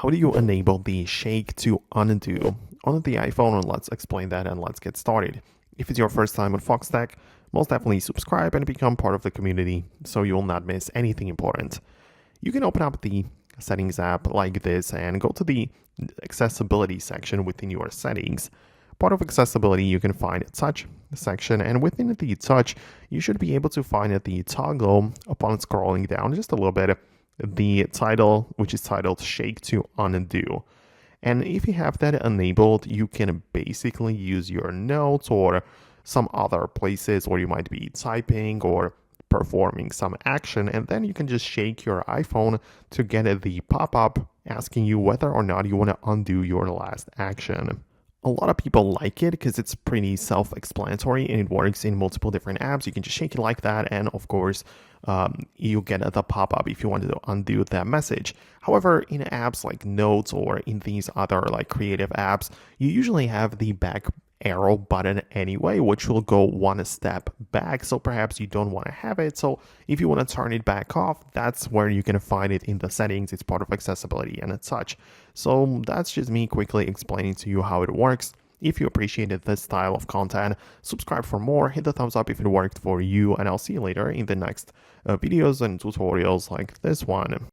how do you enable the shake to undo on the iPhone? And let's explain that and let's get started. If it's your first time on Foxtecc, most definitely subscribe and become part of the community so you will not miss anything important. You can open up the settings app like this and go to the accessibility section within your settings. Part of accessibility, you can find a touch section, and within the touch, you should be able to find the toggle upon scrolling down just a little bit, the title, which is titled Shake to Undo. And if you have that enabled, you can basically use your notes or some other places where you might be typing or performing some action, and then you can just shake your iPhone to get the pop-up asking you whether or not you want to undo your last action. A lot of people like it because it's pretty self-explanatory and it works in multiple different apps. You can just shake it like that, and of course, you get the pop-up if you want to undo that message. However, in apps like Notes or in these other like creative apps, you usually have the back arrow button anyway, which will go one step back, so perhaps you don't want to have it. So if you want to turn it back off, that's where you can find it in the settings. It's part of accessibility and such. So that's just me quickly explaining to you how it works. If you appreciated this style of content, subscribe for more, hit the thumbs up if it worked for you, and I'll see you later in the next videos and tutorials like this one.